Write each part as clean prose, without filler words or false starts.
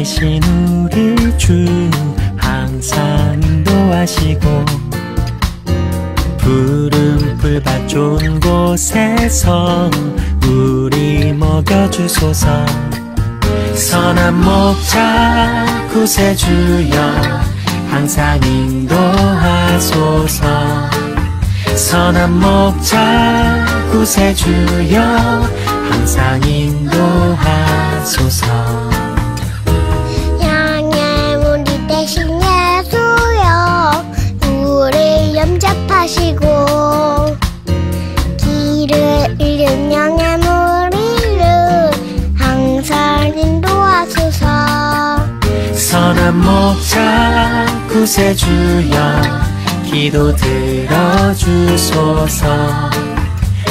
대신 우리 주 항상 인도하시고 푸른 풀밭 좋은 곳에서 우리 먹여주소서. 선한 목자 구세주여 항상 인도하소서. 선한 목자 구세주여 항상 인도하소서. 양의 우리 대신 예수여 우리 영접하시고 길을 잃은 양의 무리를 항상 인도하소서. 선한 목자 구세주여 기도 들어주소서.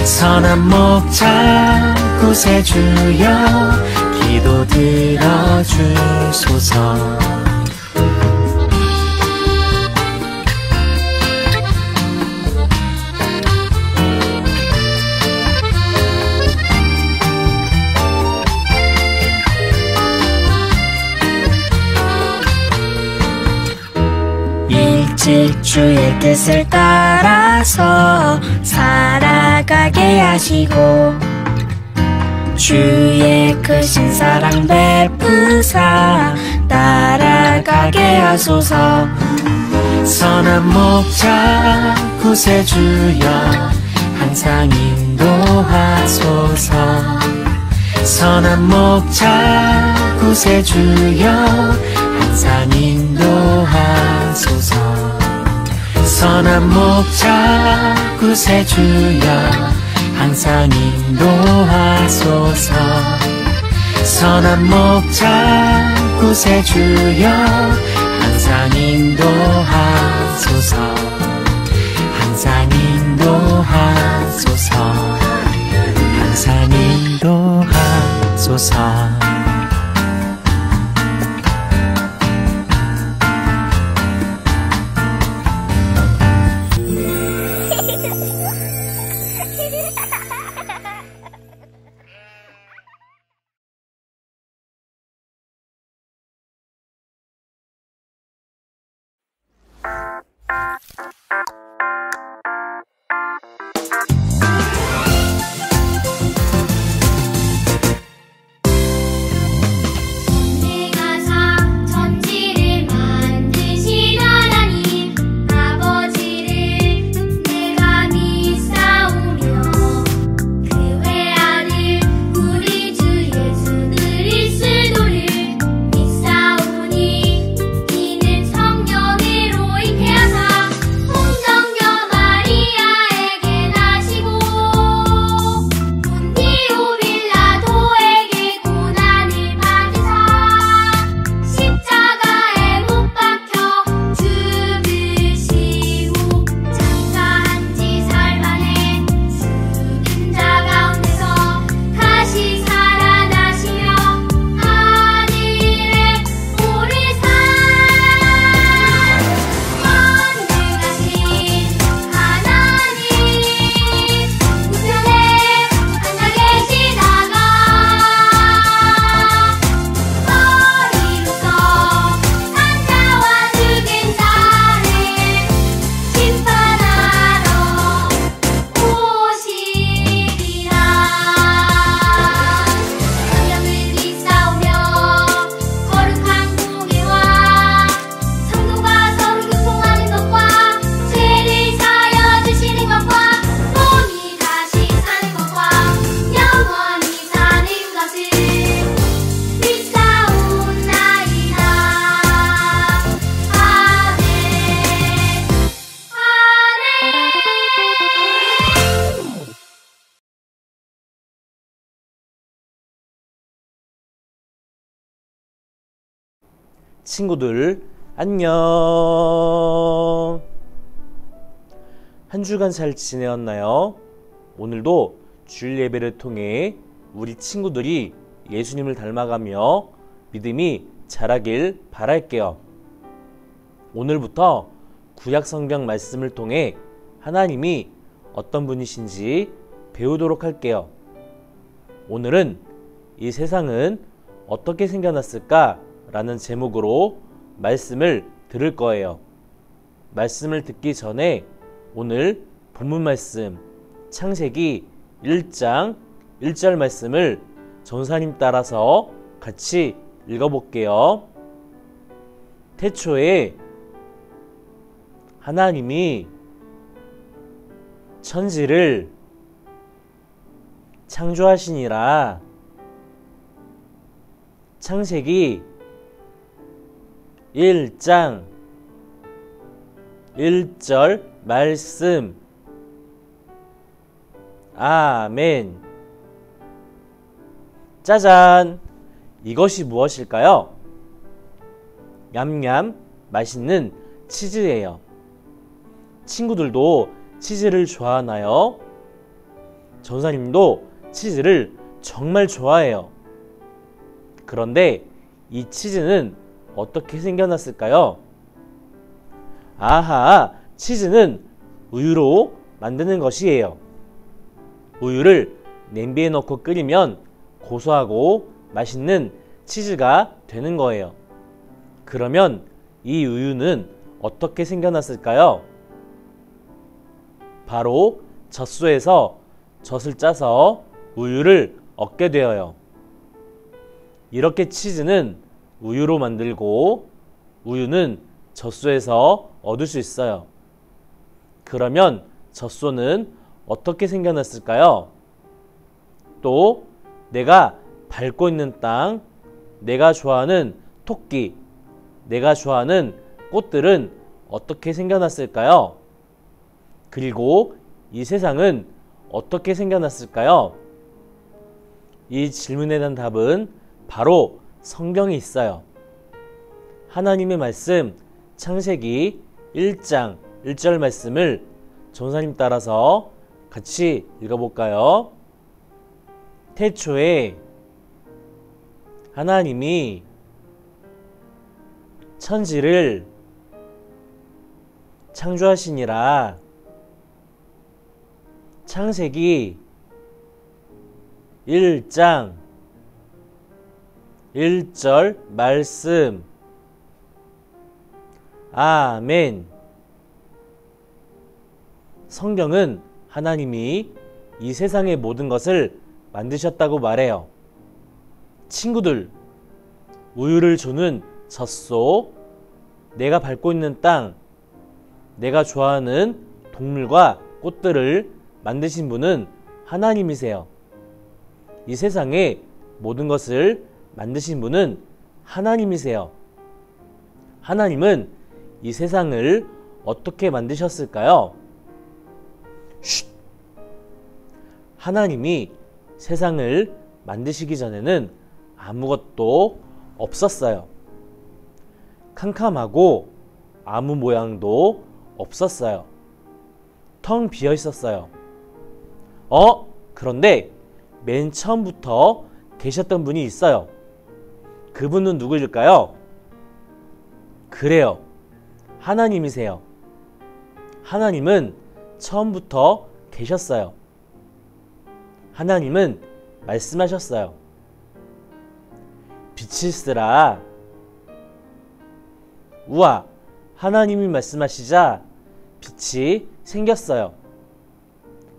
선한 목자 구세주여 기도 들어주소서. 일찍 주의 뜻을 따라서 살아가게 하시고 주의 크신 사랑 베푸사 따라가게 하소서. 선한 목자 구세주여 항상 인도하소서. 선한 목자 구세주여 항상 인도하소서. 선한 목자 구세주여 항상 인도하소서. 선한 목자 구세주여 항상 인도하소서. 항상 인도하소서. 항상 인도하소서. 친구들 안녕. 한 주간 잘 지내었나요? 오늘도 주일 예배를 통해 우리 친구들이 예수님을 닮아가며 믿음이 자라길 바랄게요. 오늘부터 구약 성경 말씀을 통해 하나님이 어떤 분이신지 배우도록 할게요. 오늘은 이 세상은 어떻게 생겨났을까 라는 제목으로 말씀을 들을 거예요. 말씀을 듣기 전에 오늘 본문 말씀 창세기 1장 1절 말씀을 전사님 따라서 같이 읽어볼게요. 태초에 하나님이 천지를 창조하시니라. 창세기 1장 1절 말씀. 아멘. 짜잔! 이것이 무엇일까요? 냠냠 맛있는 치즈예요. 친구들도 치즈를 좋아하나요? 전사님도 치즈를 정말 좋아해요. 그런데 이 치즈는 어떻게 생겨났을까요? 아하, 치즈는 우유로 만드는 것이에요. 우유를 냄비에 넣고 끓이면 고소하고 맛있는 치즈가 되는 거예요. 그러면 이 우유는 어떻게 생겨났을까요? 바로 젖소에서 젖을 짜서 우유를 얻게 되어요. 이렇게 치즈는 우유로 만들고 우유는 젖소에서 얻을 수 있어요. 그러면 젖소는 어떻게 생겨났을까요? 또 내가 밟고 있는 땅, 내가 좋아하는 토끼, 내가 좋아하는 꽃들은 어떻게 생겨났을까요? 그리고 이 세상은 어떻게 생겨났을까요? 이 질문에 대한 답은 바로 성경에 있어요. 하나님의 말씀 창세기 1장 1절 말씀을 전사님 따라서 같이 읽어볼까요? 태초에 하나님이 천지를 창조하시니라. 창세기 1장 1절 말씀. 아멘. 성경은 하나님이 이 세상의 모든 것을 만드셨다고 말해요. 친구들, 우유를 주는 젖소, 내가 밟고 있는 땅, 내가 좋아하는 동물과 꽃들을 만드신 분은 하나님이세요. 이 세상의 모든 것을 만드신 분은 하나님이세요. 하나님은 이 세상을 어떻게 만드셨을까요? 쉿! 하나님이 세상을 만드시기 전에는 아무것도 없었어요. 캄캄하고 아무 모양도 없었어요. 텅 비어 있었어요. 그런데 맨 처음부터 계셨던 분이 있어요. 그분은 누구일까요? 그래요. 하나님이세요. 하나님은 처음부터 계셨어요. 하나님은 말씀하셨어요. 빛이 있으라. 우와, 하나님이 말씀하시자 빛이 생겼어요.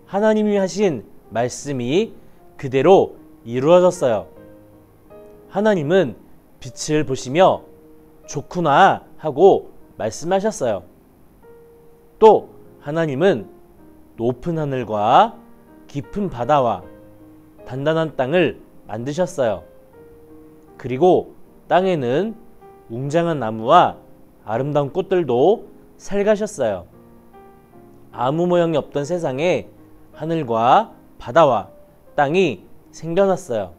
하나님이 하신 말씀이 그대로 이루어졌어요. 하나님은 빛을 보시며 좋구나 하고 말씀하셨어요. 또 하나님은 높은 하늘과 깊은 바다와 단단한 땅을 만드셨어요. 그리고 땅에는 웅장한 나무와 아름다운 꽃들도 살가셨어요. 아무 모양이 없던 세상에 하늘과 바다와 땅이 생겨났어요.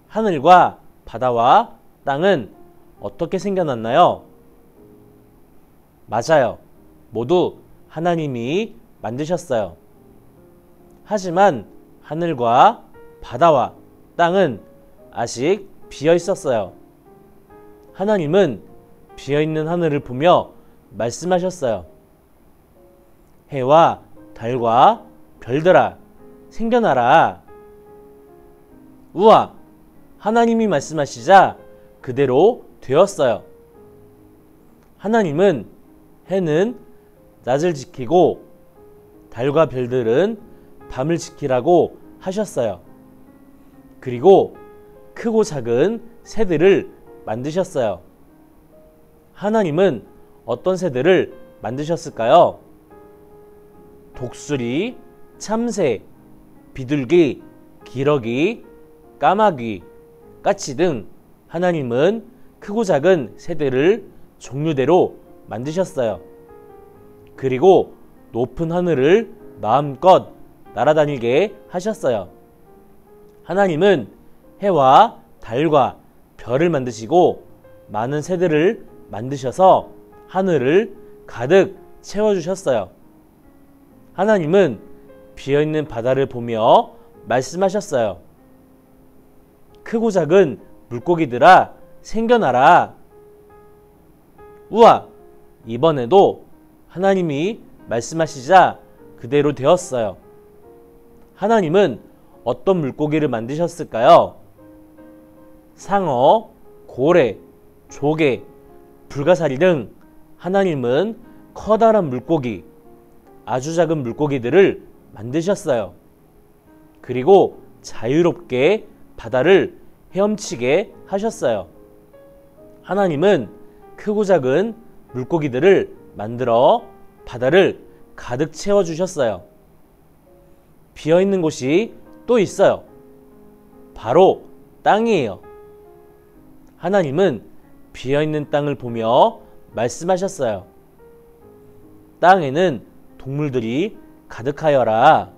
하늘과 바다와 땅은 어떻게 생겨났나요? 맞아요. 모두 하나님이 만드셨어요. 하지만 하늘과 바다와 땅은 아직 비어 있었어요. 하나님은 비어 있는 하늘을 보며 말씀하셨어요. 해와 달과 별들아, 생겨나라. 우와, 하나님이 말씀하시자 그대로 되었어요. 하나님은 해는 낮을 지키고 달과 별들은 밤을 지키라고 하셨어요. 그리고 크고 작은 새들을 만드셨어요. 하나님은 어떤 새들을 만드셨을까요? 독수리, 참새, 비둘기, 기러기, 까마귀, 까치 등 하나님은 크고 작은 새들을 종류대로 만드셨어요. 그리고 높은 하늘을 마음껏 날아다니게 하셨어요. 하나님은 해와 달과 별을 만드시고 많은 새들을 만드셔서 하늘을 가득 채워주셨어요. 하나님은 비어있는 바다를 보며 말씀하셨어요. 크고 작은 물고기들아 생겨나라. 우와! 이번에도 하나님이 말씀하시자 그대로 되었어요. 하나님은 어떤 물고기를 만드셨을까요? 상어, 고래, 조개, 불가사리 등 하나님은 커다란 물고기, 아주 작은 물고기들을 만드셨어요. 그리고 자유롭게 바다를 헤엄치게 하셨어요. 하나님은 크고 작은 물고기들을 만들어 바다를 가득 채워주셨어요. 비어있는 곳이 또 있어요. 바로 땅이에요. 하나님은 비어있는 땅을 보며 말씀하셨어요. 땅에는 동물들이 가득하여라.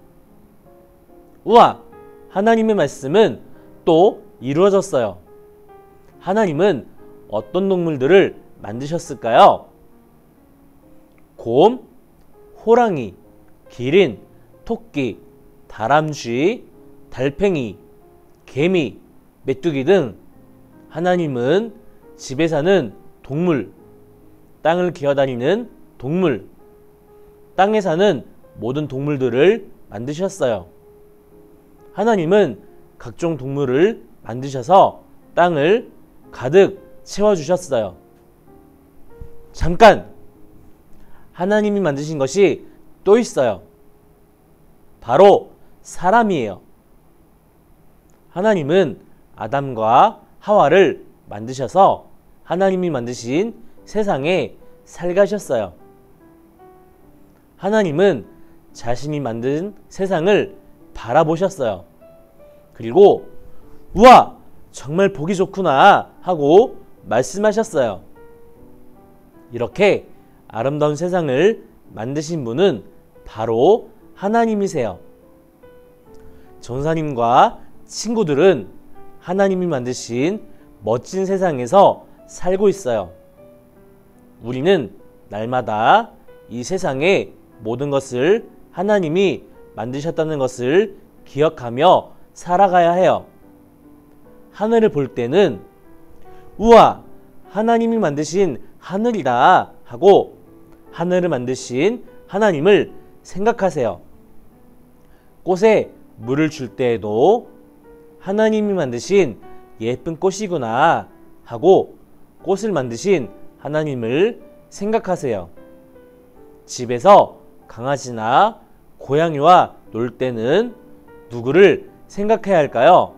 우와! 하나님의 말씀은 또 이루어졌어요. 하나님은 어떤 동물들을 만드셨을까요? 곰, 호랑이, 기린, 토끼, 다람쥐, 달팽이, 개미, 메뚜기 등 하나님은 집에 사는 동물, 땅을 기어다니는 동물, 땅에 사는 모든 동물들을 만드셨어요. 하나님은 각종 동물을 만드셔서 땅을 가득 채워주셨어요. 잠깐! 하나님이 만드신 것이 또 있어요. 바로 사람이에요. 하나님은 아담과 하와를 만드셔서 하나님이 만드신 세상에 살게 하셨어요. 하나님은 자신이 만든 세상을 바라보셨어요. 그리고 우와! 정말 보기 좋구나 하고 말씀하셨어요. 이렇게 아름다운 세상을 만드신 분은 바로 하나님이세요. 전사님과 친구들은 하나님이 만드신 멋진 세상에서 살고 있어요. 우리는 날마다 이 세상의 모든 것을 하나님이 만드셨다는 것을 기억하며 살아가야 해요. 하늘을 볼 때는 우와! 하나님이 만드신 하늘이다 하고 하늘을 만드신 하나님을 생각하세요. 꽃에 물을 줄 때에도 하나님이 만드신 예쁜 꽃이구나 하고 꽃을 만드신 하나님을 생각하세요. 집에서 강아지나 고양이와 놀 때는 누구를 생각해야 할까요?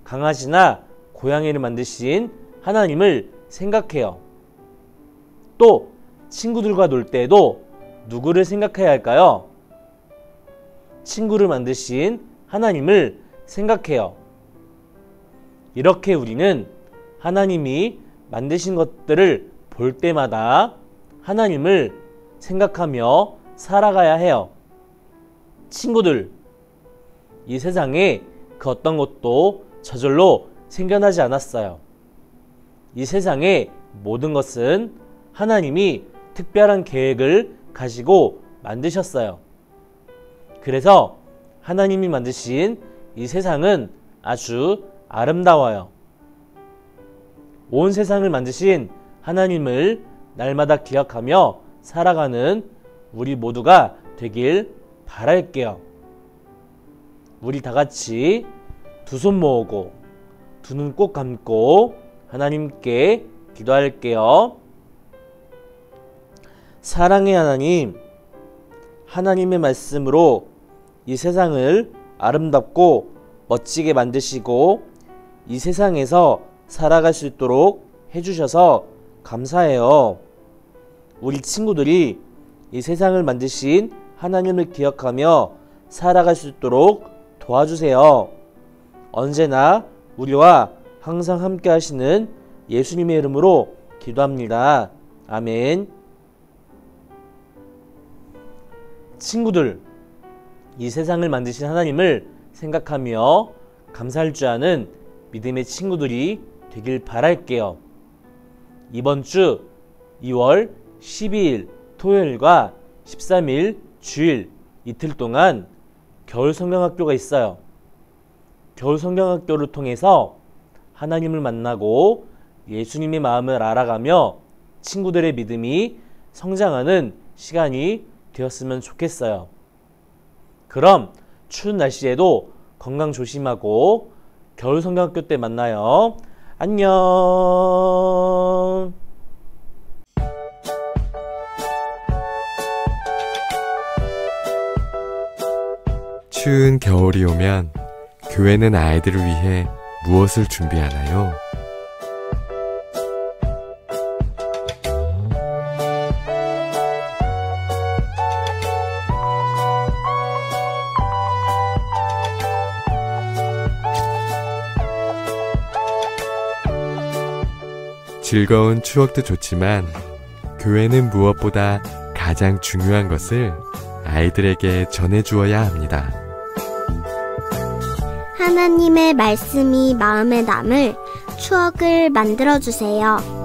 강아지나 고양이를 만드신 하나님을 생각해요. 또 친구들과 놀 때에도 누구를 생각해야 할까요? 친구를 만드신 하나님을 생각해요. 이렇게 우리는 하나님이 만드신 것들을 볼 때마다 하나님을 생각하며 살아가야 해요. 친구들, 이 세상에 그 어떤 것도 저절로 생겨나지 않았어요. 이 세상의 모든 것은 하나님이 특별한 계획을 가지고 만드셨어요. 그래서 하나님이 만드신 이 세상은 아주 아름다워요. 온 세상을 만드신 하나님을 날마다 기억하며 살아가는 우리 모두가 되길 바랄게요. 우리 다 같이 두 손 모으고 두 눈 꼭 감고 하나님께 기도할게요. 사랑의 하나님, 하나님의 말씀으로 이 세상을 아름답고 멋지게 만드시고 이 세상에서 살아갈 수 있도록 해주셔서 감사해요. 우리 친구들이 이 세상을 만드신 하나님을 기억하며 살아갈 수 있도록 도와주세요. 언제나 우리와 항상 함께 하시는 예수님의 이름으로 기도합니다. 아멘. 친구들, 이 세상을 만드신 하나님을 생각하며 감사할 줄 아는 믿음의 친구들이 되길 바랄게요. 이번 주 2월 12일 토요일과 13일 주일 이틀 동안 겨울 성경학교가 있어요. 겨울 성경학교를 통해서 하나님을 만나고 예수님의 마음을 알아가며 친구들의 믿음이 성장하는 시간이 되었으면 좋겠어요. 그럼 추운 날씨에도 건강 조심하고 겨울 성경학교 때 만나요. 안녕. 추운 겨울이 오면 교회는 아이들을 위해 무엇을 준비하나요? 즐거운 추억도 좋지만 교회는 무엇보다 가장 중요한 것을 아이들에게 전해주어야 합니다. 하나님의 말씀이 마음에 남을 추억을 만들어주세요.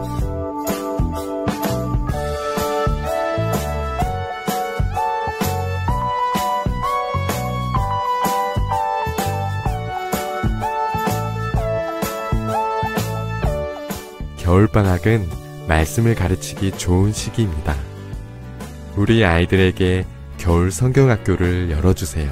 겨울방학은 말씀을 가르치기 좋은 시기입니다. 우리 아이들에게 겨울 성경학교를 열어주세요.